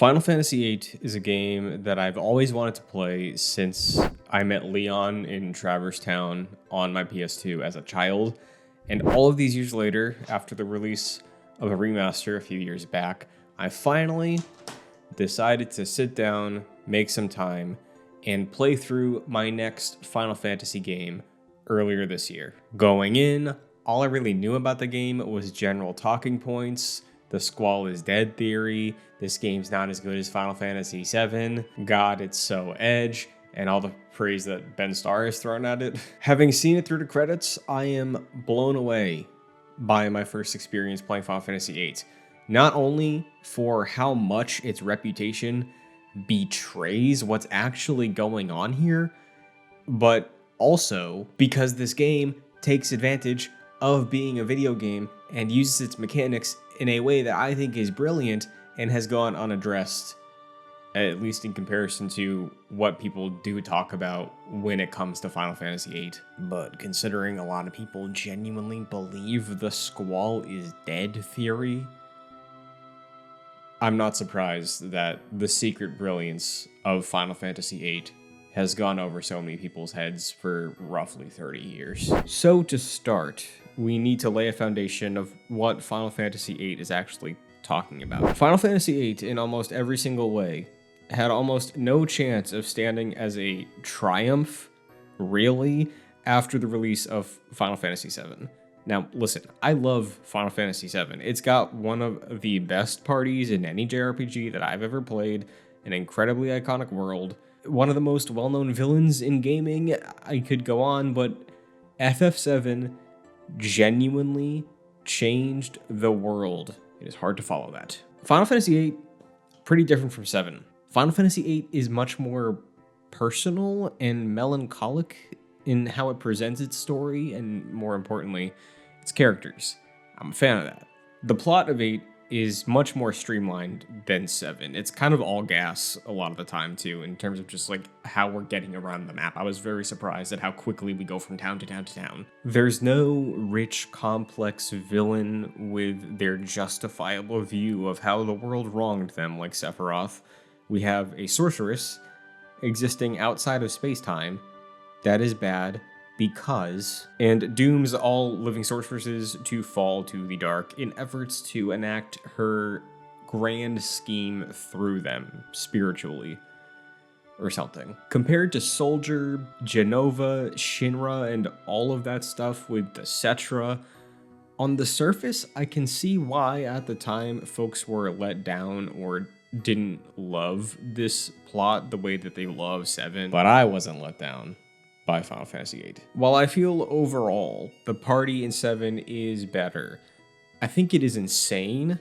Final Fantasy VIII is a game that I've always wanted to play since I met Leon in Traverse Town on my PS2 as a child. And all of these years later, after the release of a remaster a few years back, I finally decided to sit down, make some time, and play through my next Final Fantasy game earlier this year. Going in, all I really knew about the game was general talking points, the Squall is dead theory, this game's not as good as Final Fantasy VII, God, it's so edge, and all the praise that Ben Starr has thrown at it. Having seen it through the credits, I am blown away by my first experience playing Final Fantasy VIII. Not only for how much its reputation betrays what's actually going on here, but also because this game takes advantage of being a video game and uses its mechanics in a way that I think is brilliant and has gone unaddressed, at least in comparison to what people do talk about when it comes to Final Fantasy VIII. But considering a lot of people genuinely believe the Squall is dead theory, I'm not surprised that the secret brilliance of Final Fantasy VIII has gone over so many people's heads for roughly 30 years. So to start, we need to lay a foundation of what Final Fantasy VIII is actually talking about. Final Fantasy VIII, in almost every single way, had almost no chance of standing as a triumph, really, after the release of Final Fantasy VII. Now, listen, I love Final Fantasy VII. It's got one of the best parties in any JRPG that I've ever played, an incredibly iconic world, one of the most well-known villains in gaming. I could go on, but FF7 genuinely changed the world. It is hard to follow that. Final Fantasy VIII, pretty different from 7. Final Fantasy VIII is much more personal and melancholic in how it presents its story, and more importantly, its characters. I'm a fan of that. The plot of 8 is much more streamlined than 7. It's kind of all gas a lot of the time too, in terms of just like how we're getting around the map. I was very surprised at how quickly we go from town to town to town. There's no rich, complex villain with their justifiable view of how the world wronged them like Sephiroth. We have a sorceress existing outside of space-time that is bad because, and dooms all living sorceresses to fall to the dark in efforts to enact her grand scheme through them, spiritually, or something. Compared to Soldier, Jenova, Shinra, and all of that stuff with the Cetra, on the surface, I can see why at the time folks were let down or didn't love this plot the way that they love 7, but I wasn't let down by Final Fantasy VIII. While I feel overall the party in 7 is better, I think it is insane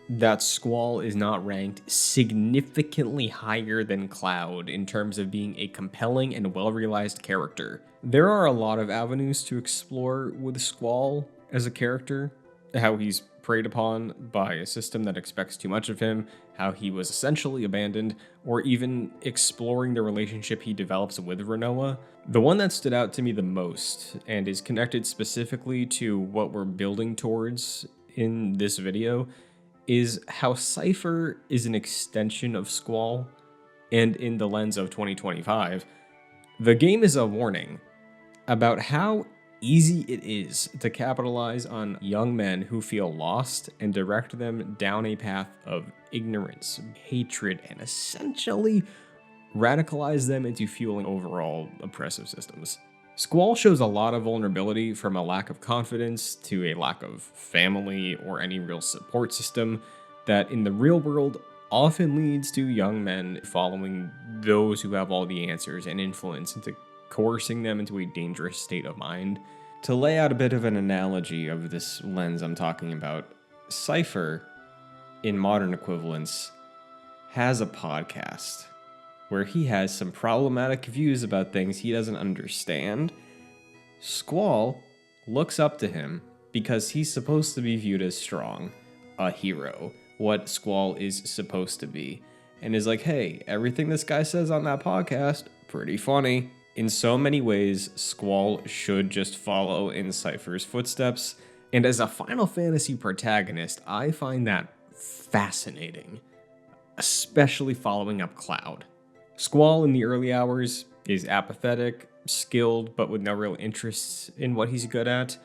that Squall is not ranked significantly higher than Cloud in terms of being a compelling and well-realized character. There are a lot of avenues to explore with Squall as a character, how he's preyed upon by a system that expects too much of him, how he was essentially abandoned, or even exploring the relationship he develops with Rinoa. The one that stood out to me the most, and is connected specifically to what we're building towards in this video, is how Seifer is an extension of Squall, and in the lens of 2025, the game is a warning about how easy it is to capitalize on young men who feel lost and direct them down a path of ignorance, hatred, and essentially radicalize them into fueling overall oppressive systems. Squall shows a lot of vulnerability, from a lack of confidence to a lack of family or any real support system, that in the real world often leads to young men following those who have all the answers and influence into coercing them into a dangerous state of mind. To lay out a bit of an analogy of this lens I'm talking about, Seifer, in modern equivalents, has a podcast where he has some problematic views about things he doesn't understand. Squall looks up to him because he's supposed to be viewed as strong, a hero, what Squall is supposed to be, and is like, hey, everything this guy says on that podcast, pretty funny. In so many ways, Squall should just follow in Seifer's footsteps, and as a Final Fantasy protagonist, I find that fascinating. especially following up Cloud. Squall in the early hours is apathetic, skilled, but with no real interests in what he's good at.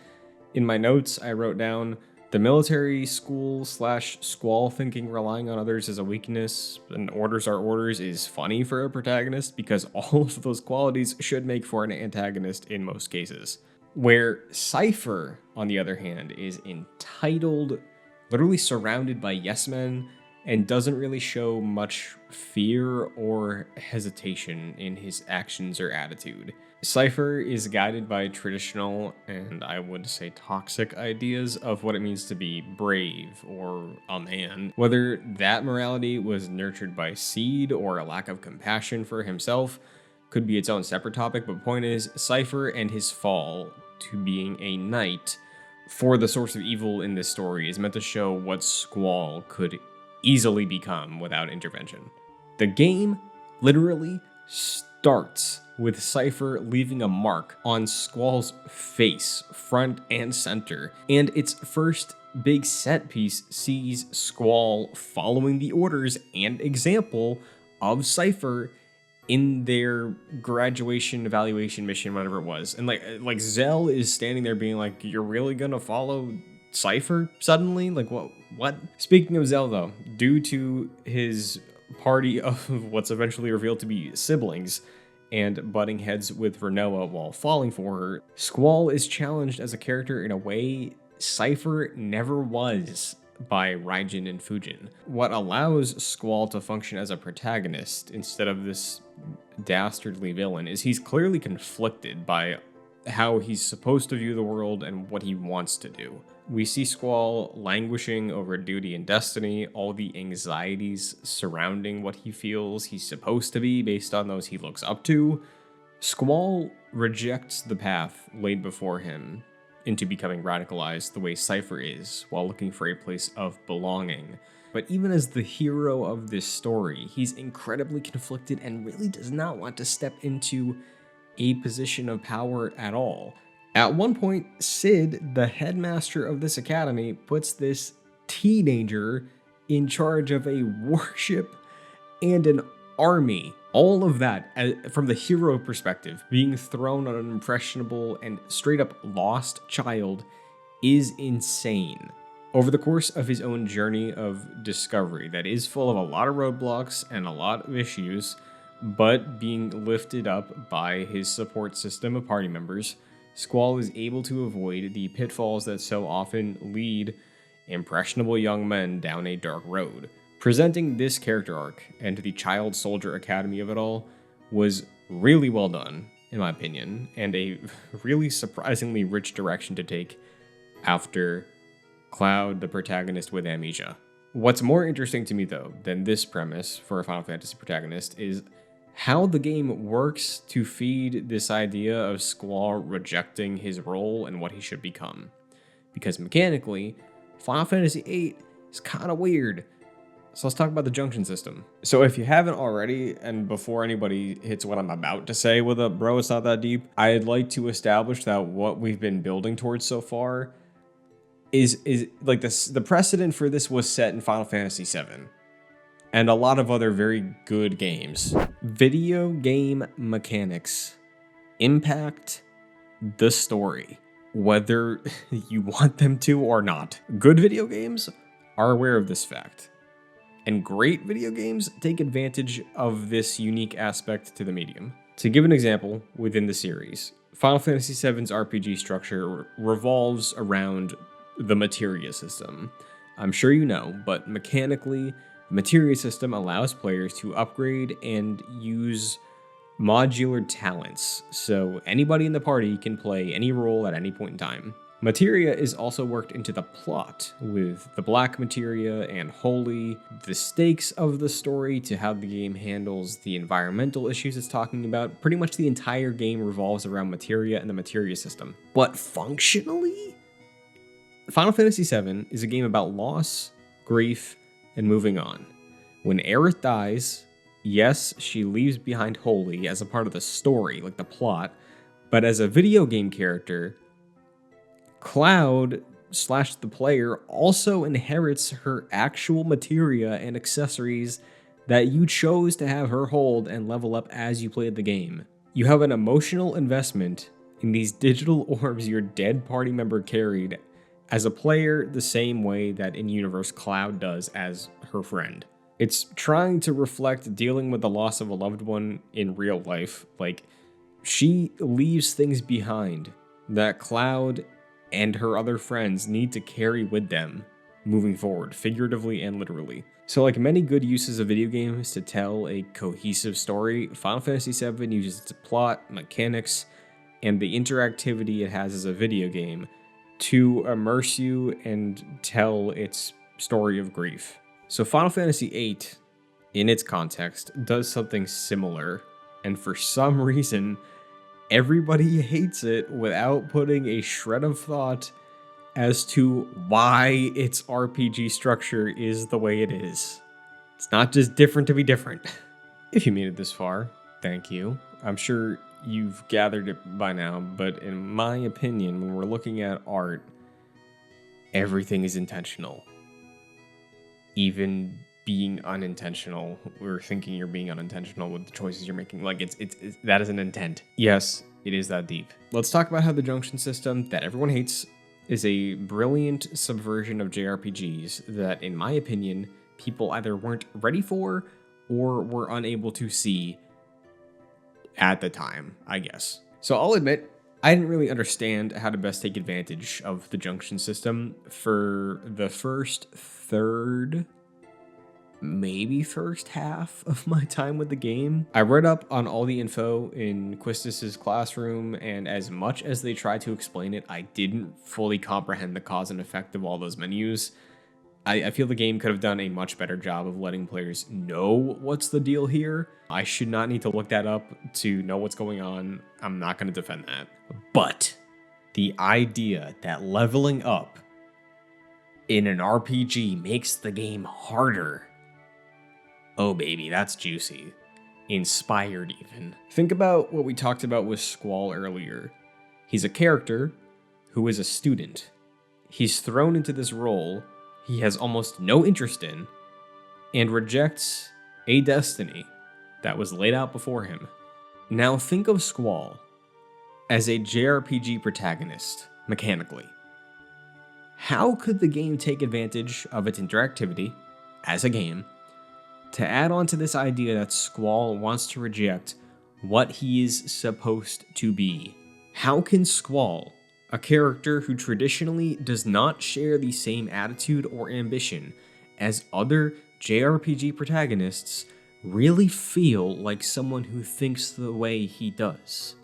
In my notes, I wrote down, the military school / Squall thinking relying on others as a weakness and orders are orders is funny for a protagonist because all of those qualities should make for an antagonist in most cases. Where Seifer, on the other hand, is entitled, literally surrounded by yes men, and doesn't really show much fear or hesitation in his actions or attitude. Seifer is guided by traditional, and I would say toxic ideas of what it means to be brave or a man. Whether that morality was nurtured by seed or a lack of compassion for himself could be its own separate topic, but point is, Seifer and his fall to being a knight for the source of evil in this story is meant to show what Squall could easily become without intervention. The game literally starts with Seifer leaving a mark on Squall's face, front and center, and its first big set piece sees Squall following the orders and example of Seifer in their graduation evaluation mission, whatever it was. And like Zell is standing there being like, you're really gonna follow Seifer suddenly? Like what? Speaking of Zell though, due to his party of what's eventually revealed to be siblings and butting heads with Renoa while falling for her, Squall is challenged as a character in a way Seifer never was by Raijin and Fujin. What allows Squall to function as a protagonist instead of this dastardly villain is he's clearly conflicted by how he's supposed to view the world and what he wants to do. We see Squall languishing over duty and destiny, all the anxieties surrounding what he feels he's supposed to be based on those he looks up to. Squall rejects the path laid before him into becoming radicalized the way Seifer is, while looking for a place of belonging. But even as the hero of this story, he's incredibly conflicted and really does not want to step into a position of power at all. At one point, Sid, the headmaster of this academy, puts this teenager in charge of a warship and an army. All of that, from the hero perspective, being thrown on an impressionable and straight up lost child is insane. Over the course of his own journey of discovery that is full of a lot of roadblocks and a lot of issues, but being lifted up by his support system of party members, Squall is able to avoid the pitfalls that so often lead impressionable young men down a dark road. Presenting this character arc and the child soldier academy of it all was really well done, in my opinion, and a really surprisingly rich direction to take after Cloud, the protagonist with amnesia. What's more interesting to me, though, than this premise for a Final Fantasy protagonist is how the game works to feed this idea of Squall rejecting his role and what he should become. Because mechanically, Final Fantasy VIII is kind of weird. So let's talk about the Junction System. So if you haven't already, and before anybody hits what I'm about to say with a bro, it's not that deep, I'd like to establish that what we've been building towards so far is like this. The precedent for this was set in Final Fantasy VII and a lot of other very good games. Video game mechanics impact the story, whether you want them to or not. Good video games are aware of this fact, and great video games take advantage of this unique aspect to the medium. To give an example within the series, Final Fantasy VII's RPG structure revolves around the materia system. I'm sure you know, but mechanically, the materia system allows players to upgrade and use modular talents, so anybody in the party can play any role at any point in time. Materia is also worked into the plot, with the black materia and holy, the stakes of the story to how the game handles the environmental issues it's talking about. Pretty much the entire game revolves around materia and the materia system. But functionally, Final Fantasy VII is a game about loss, grief, and moving on. When Aerith dies, yes, she leaves behind Holy as a part of the story, like the plot, but as a video game character, Cloud / the player also inherits her actual materia and accessories that you chose to have her hold and level up as you played the game. You have an emotional investment in these digital orbs your dead party member carried as a player, the same way that in-universe Cloud does as her friend. It's trying to reflect dealing with the loss of a loved one in real life. Like, she leaves things behind that Cloud and her other friends need to carry with them moving forward, figuratively and literally. So like many good uses of video games to tell a cohesive story, Final Fantasy VII uses its plot, mechanics, and the interactivity it has as a video game to immerse you and tell its story of grief. So Final Fantasy VIII, in its context, does something similar, and for some reason, everybody hates it without putting a shred of thought as to why its RPG structure is the way it is. It's not just different to be different. If you made it this far, thank you. I'm sure you've gathered it by now, but in my opinion, when we're looking at art, everything is intentional. Even being unintentional, or thinking you're being unintentional with the choices you're making. Like, it's that is an intent. Yes, it is that deep. Let's talk about how the Junction System that everyone hates is a brilliant subversion of JRPGs that, in my opinion, people either weren't ready for or were unable to see at the time, I guess. So I'll admit, I didn't really understand how to best take advantage of the Junction System for the first third, maybe first half of my time with the game. I read up on all the info in Quistis's classroom, and as much as they tried to explain it, I didn't fully comprehend the cause and effect of all those menus. I feel the game could have done a much better job of letting players know what's the deal here. I should not need to look that up to know what's going on. I'm not going to defend that. But the idea that leveling up in an RPG makes the game harder, oh baby, that's juicy. Inspired even. Think about what we talked about with Squall earlier. He's a character who is a student. He's thrown into this role he has almost no interest in and rejects a destiny that was laid out before him. Now think of Squall as a JRPG protagonist, mechanically. How could the game take advantage of its interactivity as a game to add on to this idea that Squall wants to reject what he is supposed to be? How can Squall, a character who traditionally does not share the same attitude or ambition as other JRPG protagonists, really feel like someone who thinks the way he does?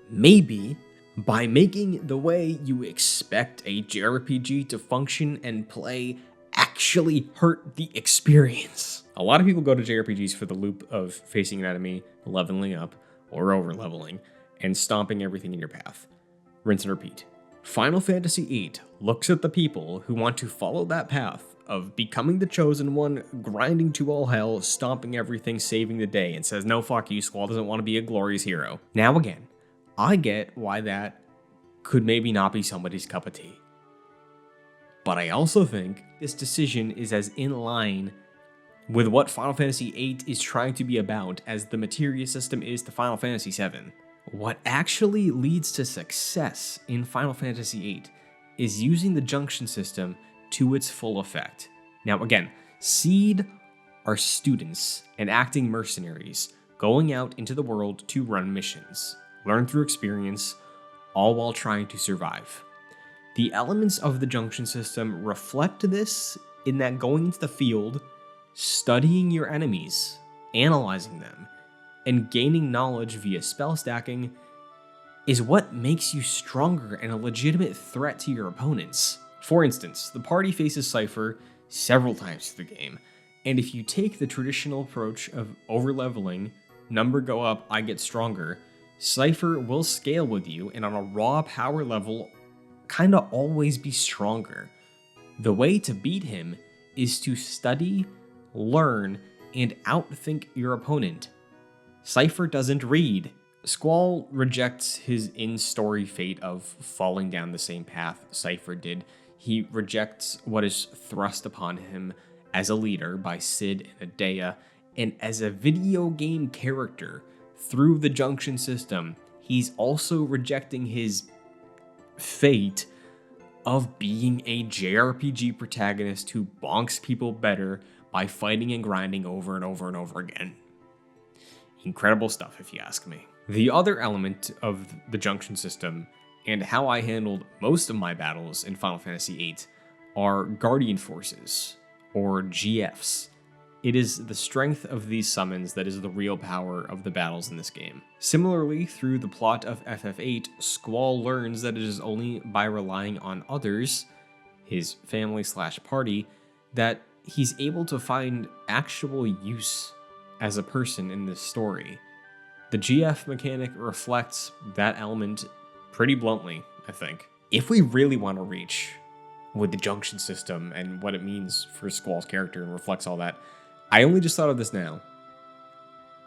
Maybe by making the way you expect a JRPG to function and play actually hurt the experience. A lot of people go to JRPGs for the loop of facing an enemy, leveling up, or over-leveling, and stomping everything in your path. Rinse and repeat. Final Fantasy VIII looks at the people who want to follow that path of becoming the chosen one, grinding to all hell, stomping everything, saving the day, and says, no, fuck you, Squall doesn't want to be a glorious hero. Now again, I get why that could maybe not be somebody's cup of tea. But I also think this decision is as in line with what Final Fantasy VIII is trying to be about as the materia system is to Final Fantasy VII. What actually leads to success in Final Fantasy VIII is using the Junction System to its full effect. Now again, Seed are students and acting mercenaries going out into the world to run missions, learn through experience, all while trying to survive. The elements of the Junction System reflect this in that going into the field, studying your enemies, analyzing them, and gaining knowledge via spell stacking is what makes you stronger and a legitimate threat to your opponents. For instance, the party faces Seifer several times through the game, and if you take the traditional approach of over-leveling, number go up, I get stronger, Seifer will scale with you and on a raw power level kinda always be stronger. The way to beat him is to study, learn, and outthink your opponent. Seifer doesn't read. Squall rejects his in-story fate of falling down the same path Seifer did. He rejects what is thrust upon him as a leader by Cid and Adea, And as a video game character, through the Junction System, he's also rejecting his fate of being a JRPG protagonist who bonks people better by fighting and grinding over and over and over again. Incredible stuff, if you ask me. The other element of the Junction System, and how I handled most of my battles in Final Fantasy VIII, are Guardian Forces, or GFs. It is the strength of these summons that is the real power of the battles in this game. Similarly, through the plot of FF8, Squall learns that it is only by relying on others, his family/party, that he's able to find actual use as a person in this story. The GF mechanic reflects that element pretty bluntly, I think. If we really want to reach with the Junction System and what it means for Squall's character and reflects all that, I only just thought of this now.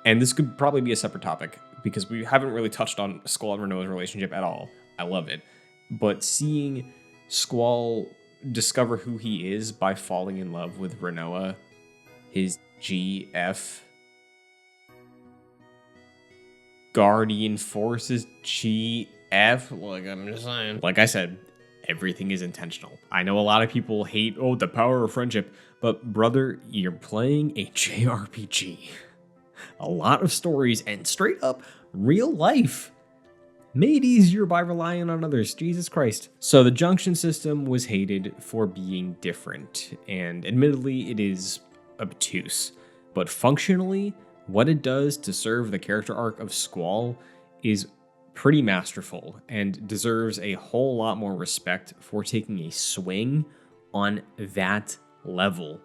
And this could probably be a separate topic, because we haven't really touched on Squall and Renoa's relationship at all. I love it. But seeing Squall discover who he is by falling in love with Renoa, his GF, Guardian Forces GF, like I'm just saying. Like I said, everything is intentional. I know a lot of people hate, the power of friendship, but brother, you're playing a JRPG. A lot of stories and straight up real life made easier by relying on others. Jesus Christ. So the Junction System was hated for being different, and admittedly it is obtuse, but functionally, what it does to serve the character arc of Squall is pretty masterful and deserves a whole lot more respect for taking a swing on that level.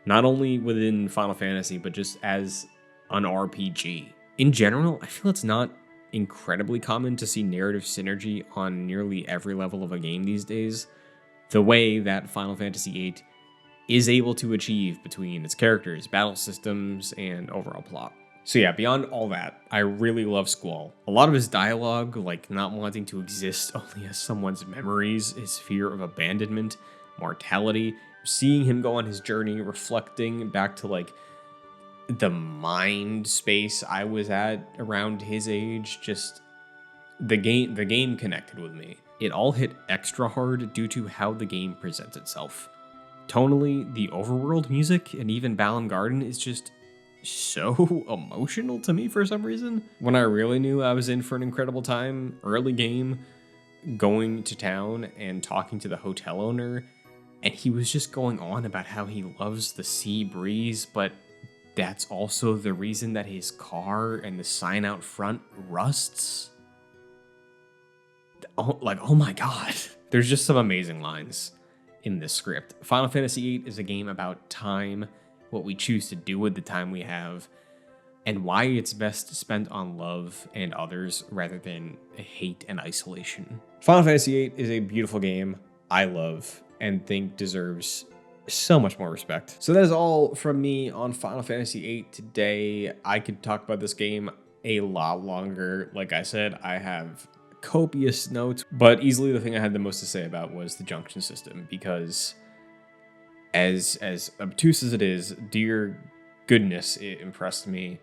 Not only within Final Fantasy, but just as an RPG. In general, I feel it's not incredibly common to see narrative synergy on nearly every level of a game these days, the way that Final Fantasy VIII is able to achieve between its characters, battle systems, and overall plot. So yeah, beyond all that, I really love Squall. A lot of his dialogue, like not wanting to exist only as someone's memories, his fear of abandonment, mortality, seeing him go on his journey, reflecting back to like the mind space I was at around his age, just the game connected with me. It all hit extra hard due to how the game presents itself. Tonally, the overworld music and even Balam Garden is just so emotional to me for some reason. When I really knew I was in for an incredible time, early game, going to town and talking to the hotel owner, and he was just going on about how he loves the sea breeze, but that's also the reason that his car and the sign out front rusts. Oh my god. There's just some amazing lines in this script. Final Fantasy VIII is a game about time, what we choose to do with the time we have, and why it's best spent on love and others rather than hate and isolation. Final Fantasy VIII is a beautiful game I love and think deserves so much more respect. So that is all from me on Final Fantasy VIII today. I could talk about this game a lot longer. Like I said, I have copious notes, but easily the thing I had the most to say about was the Junction System, because as obtuse as it is, dear goodness, it impressed me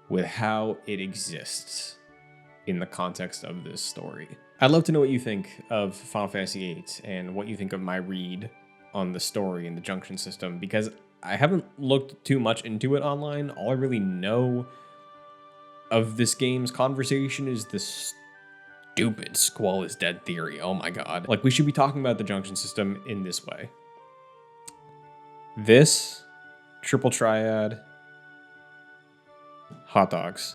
with how it exists in the context of this story. I'd love to know what you think of Final Fantasy VIII and what you think of my read on the story and the Junction System, because I haven't looked too much into it online. All I really know of this game's conversation is the stupid Squall is dead theory. Oh my god. Like, we should be talking about the Junction System in this way. This, triple triad, hot dogs.